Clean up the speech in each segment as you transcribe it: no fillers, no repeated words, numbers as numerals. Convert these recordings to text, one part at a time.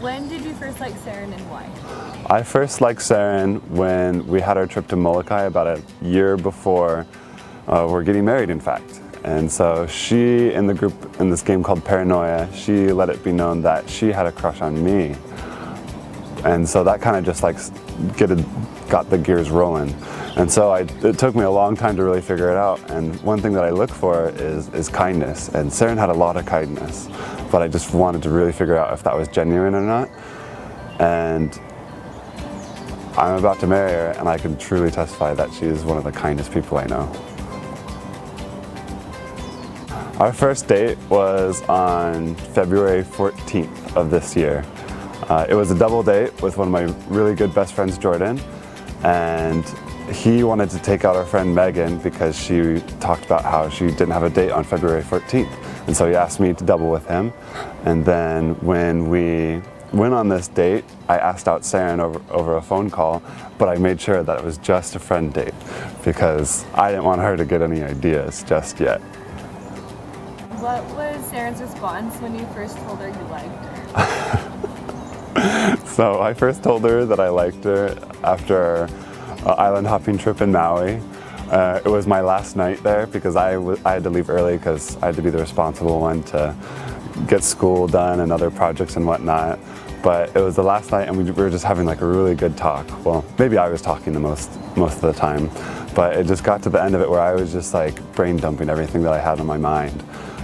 When did you first like Saren and why? I first liked Saren when we had our trip to Molokai about a year before we're getting married, in fact. And so she, in the group, in this game called Paranoia, she let it be known that she had a crush on me. And so that kind of just like got the gears rolling. And so it took me a long time to really figure it out. And one thing that I look for is kindness. And Saren had a lot of kindness, but I just wanted to really figure out if that was genuine or not. And I'm about to marry her, and I can truly testify that she is one of the kindest people I know. Our first date was on February 14th of this year. It was a double date with one of my really good best friends, Jordan, and he wanted to take out our friend Megan because she talked about how she didn't have a date on February 14th. And so he asked me to double with him. And then when we went on this date, I asked out Saren over a phone call, but I made sure that it was just a friend date because I didn't want her to get any ideas just yet. What was Saren's response when you first told her you liked her? So I first told her that I liked her after our island hopping trip in Maui. It was my last night there because I had to leave early because I had to be the responsible one to get school done and other projects and whatnot. But it was the last night and we were just having like a really good talk. Well, maybe I was talking the most of the time, but it just got to the end of it where I was just like brain dumping everything that I had on my mind.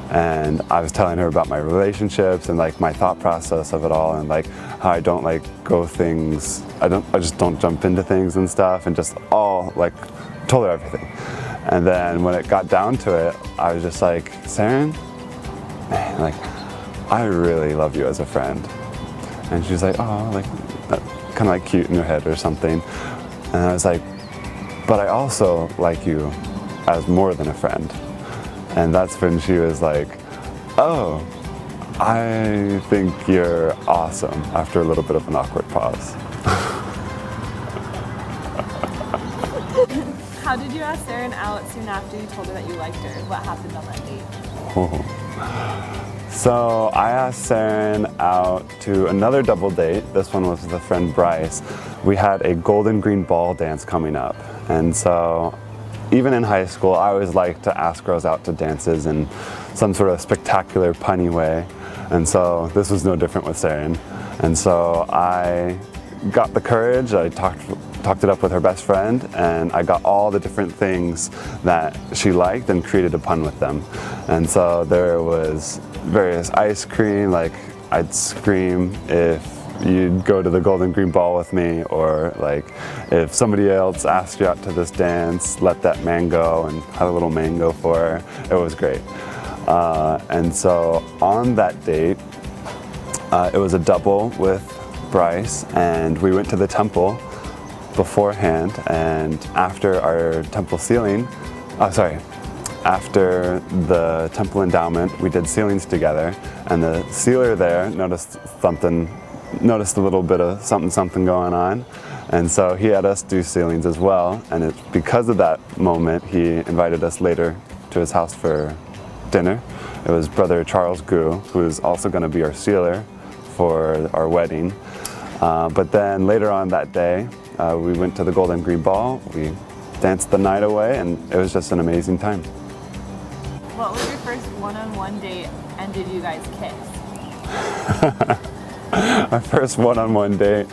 And I was telling her about my relationships and like my thought process of it all and like how I don't like go things, I just don't jump into things and stuff and just all like told her everything. And then when it got down to it, I was just like, Saren, man, like I really love you as a friend. And she was like, oh, like kind of like cute in her head or something. And I was like, but I also like you as more than a friend. And that's when she was like, oh, I think you're awesome, after a little bit of an awkward pause. How did you ask Saren out soon after you told her that you liked her? What happened on that date? Oh. So I asked Saren out to another double date. This one was with a friend, Bryce. We had a golden green ball dance coming up. And so even in high school, I always liked to ask girls out to dances in some sort of spectacular, punny way. And so this was no different with Saren. And so I got the courage, I talked it up with her best friend, and I got all the different things that she liked and created a pun with them. And so there was various ice cream, like I'd scream if you'd go to the golden green ball with me, or like if somebody else asked you out to this dance, let that man go, and had a little mango for her. It was great. And so on that date, it was a double with Bryce, and we went to the temple beforehand, and after our temple sealing, after the temple endowment, we did sealings together, and the sealer there noticed a little bit of something going on, and so he had us do sealings as well. And because of that moment, he invited us later to his house for dinner. It was Brother Charles Gu, who is also going to be our sealer for our wedding. But then later on that day, we went to the Golden Green Ball. We danced the night away, and it was just an amazing time. What was your first one-on-one date, and did you guys kiss? My first one-on-one date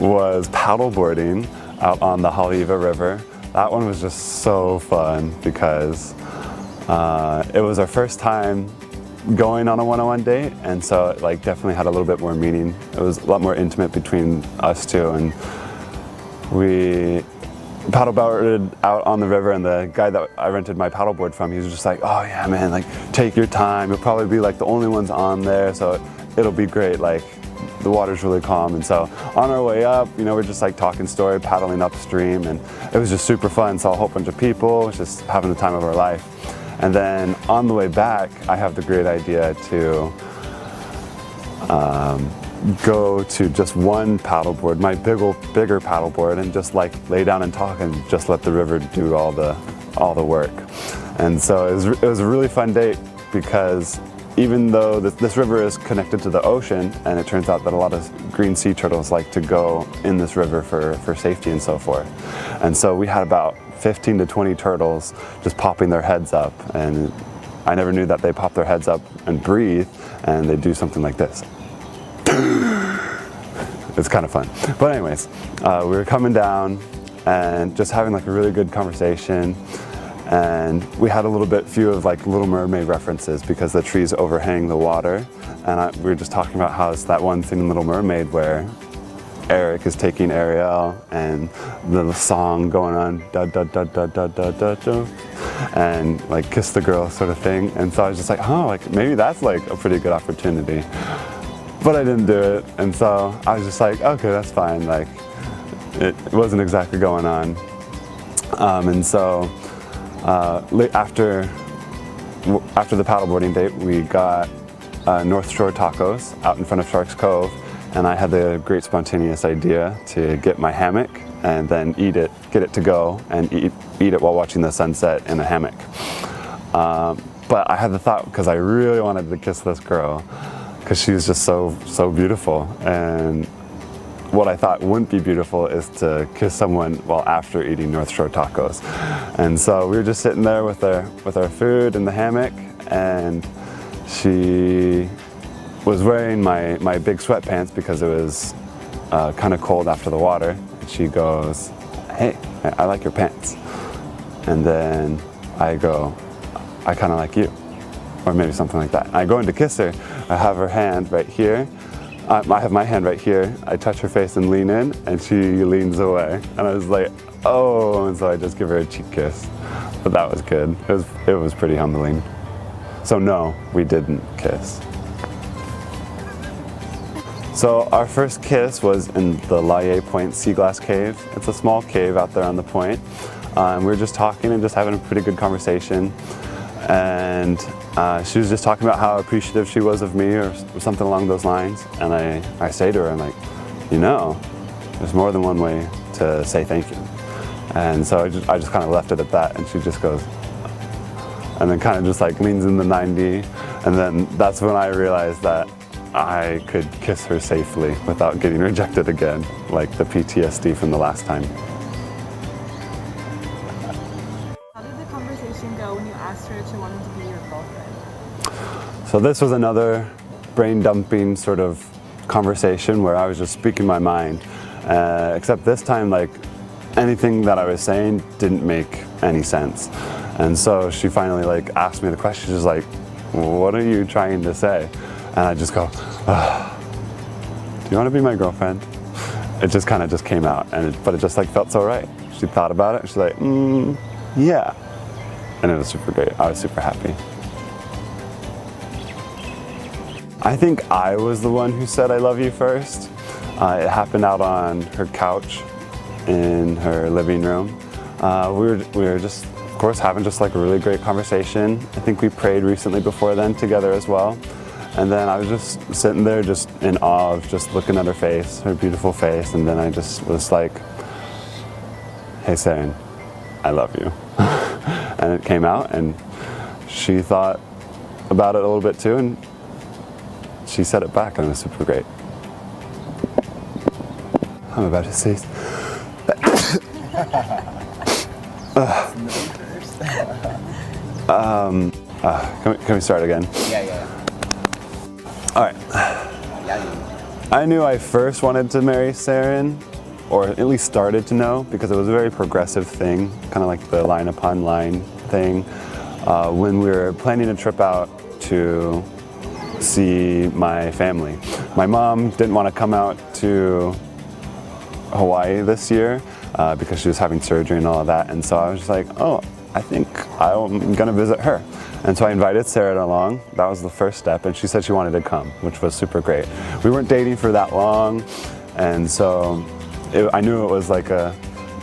was paddleboarding out on the Haleiwa River. That one was just so fun because it was our first time going on a one-on-one date, and so it like definitely had a little bit more meaning. It was a lot more intimate between us two, and we paddleboarded out on the river, and the guy that I rented my paddleboard from, he was just like, oh yeah man, like take your time, you'll probably be like the only ones on there, so it'll be great, like the water's really calm. And so on our way up, you know, we're just like talking story, paddling upstream, and it was just super fun. Saw a whole bunch of people, just having the time of our life. And then on the way back, I have the great idea to go to just one paddleboard, my bigger paddleboard, and just like lay down and talk and just let the river do all the work. And so it was a really fun date because even though this river is connected to the ocean, and it turns out that a lot of green sea turtles like to go in this river for safety and so forth. And so we had about 15 to 20 turtles just popping their heads up, and I never knew that they pop their heads up and breathe, and they do something like this. It's kind of fun. But anyways, we were coming down and just having like a really good conversation. And we had a little bit few of like Little Mermaid references because the trees overhang the water. And we were just talking about how it's that one scene in Little Mermaid where Eric is taking Ariel and the song going on, da da da da da da da da, and like kiss the girl sort of thing. And so I was just like, oh, like maybe that's like a pretty good opportunity. But I didn't do it. And so I was just like, okay, that's fine. Like it wasn't exactly going on. And so after the paddleboarding date, we got North Shore tacos out in front of Sharks Cove, and I had the great spontaneous idea to get my hammock and then get it to go and eat it while watching the sunset in a hammock. But I had the thought, because I really wanted to kiss this girl, because she was just so beautiful, and what I thought wouldn't be beautiful is to kiss someone while after eating North Shore tacos. And so we were just sitting there with our food in the hammock, and she was wearing my big sweatpants because it was kind of cold after the water. And she goes, hey, I like your pants. And then I go, I kind of like you. Or maybe something like that. I go in to kiss her. I have her hand right here. I have my hand right here. I touch her face and lean in, and she leans away. And I was like, oh, and so I just give her a cheek kiss. But that was good. It was pretty humbling. So no, we didn't kiss. So our first kiss was in the Laie Point Sea Glass Cave. It's a small cave out there on the point. We were just talking and just having a pretty good conversation. And she was just talking about how appreciative she was of me or something along those lines. And I say to her, I'm like, you know, there's more than one way to say thank you. And so I just kind of left it at that, and she just goes, and then kind of just like leans in the 90. And then that's when I realized that I could kiss her safely without getting rejected again, like the PTSD from the last time. How did the conversation go when you asked her if she wanted to be your girlfriend? So this was another brain dumping sort of conversation where I was just speaking my mind, except this time like anything that I was saying didn't make any sense. And so she finally like asked me the question. She's like, what are you trying to say? And I just go, do you want to be my girlfriend? It just kind of just came out, but it just like felt so right. She thought about it, and she's like, yeah. And it was super great. I was super happy. I think I was the one who said I love you first. It happened out on her couch in her living room. We were just, of course, having just like a really great conversation. I think we prayed recently before then together as well. And then I was just sitting there just in awe of just looking at her face, her beautiful face. And then I just was like, hey, Saren, I love you. And it came out, and she thought about it a little bit too, and she said it back, and it was super great. I'm about to say. Can we start again? Yeah. All right. I knew I first wanted to marry Saren, or at least started to know, because it was a very progressive thing, kind of like the line upon line thing. When we were planning a trip out to see my family. My mom didn't want to come out to Hawaii this year because she was having surgery and all of that, and so I was just like, oh, I think I'm gonna visit her. And so I invited Saren along. That was the first step, and she said she wanted to come, which was super great. We weren't dating for that long, and so I knew it was like a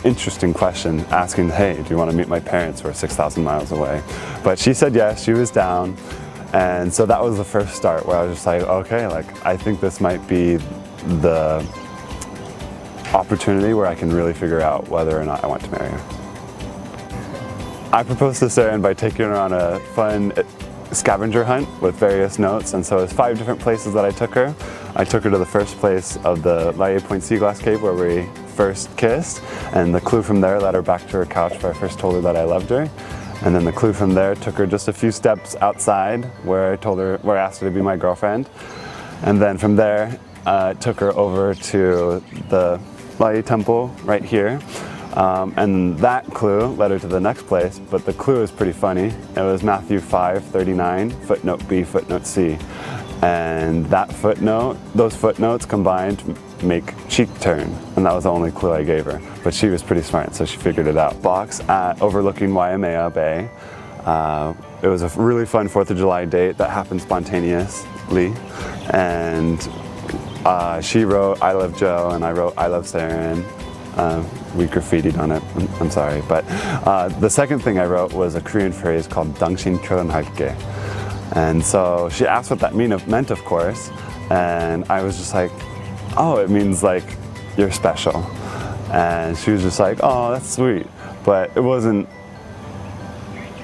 interesting question, asking, hey, do you want to meet my parents who are 6,000 miles away? But she said yes, she was down. And so that was the first start where I was just like, okay, like I think this might be the opportunity where I can really figure out whether or not I want to marry her. I proposed to Saren by taking her on a fun scavenger hunt with various notes, and so it was 5 different places that I took her. I took her to the first place of the Laie Point Sea Glass Cave where we first kissed, and the clue from there led her back to her couch where I first told her that I loved her. And then the clue from there took her just a few steps outside where I asked her to be my girlfriend. And then from there, took her over to the Laie Temple right here. And that clue led her to the next place, but the clue is pretty funny. It was Matthew 5:39, footnote B, footnote C. And that footnote, those footnotes combined make cheek turn. And that was the only clue I gave her. But she was pretty smart, so she figured it out. Box at overlooking Waimea Bay. It was a really fun 4th of July date that happened spontaneously. And she wrote, "I love Joe," and I wrote, "I love Saren." We graffitied on it, I'm sorry. But the second thing I wrote was a Korean phrase called "Dangshin 결혼할게." And so she asked what that meant, of course. And I was just like, "Oh, it means like you're special." And she was just like, "Oh, that's sweet." But it wasn't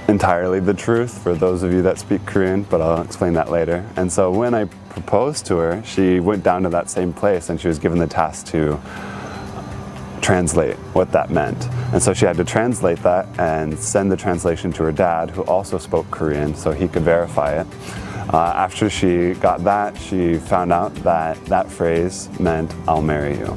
entirely the truth for those of you that speak Korean, but I'll explain that later. And so when I proposed to her, she went down to that same place and she was given the task to translate what that meant. And so she had to translate that and send the translation to her dad, who also spoke Korean, so he could verify it. After she got that, she found out that that phrase meant, "I'll marry you."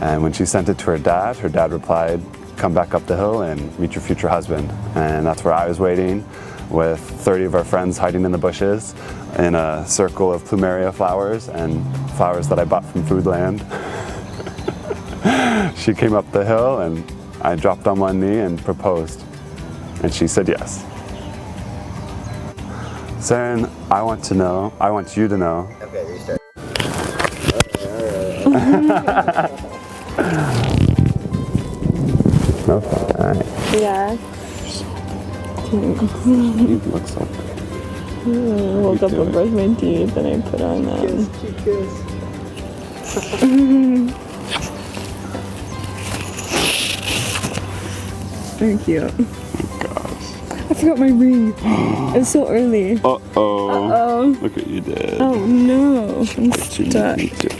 And when she sent it to her dad replied, "Come back up the hill and meet your future husband." And that's where I was waiting with 30 of our friends hiding in the bushes in a circle of plumeria flowers and flowers that I bought from Foodland. She came up the hill and I dropped on one knee and proposed. And she said yes. Saren, I want you to know. Okay, restart. Okay. Yeah. You look so good. I woke up and brushed my teeth and I put on Thank you. I forgot my ring. It's so early. Uh-oh. Uh-oh. Look what you did. Oh no. I'm What you stuck. need to do.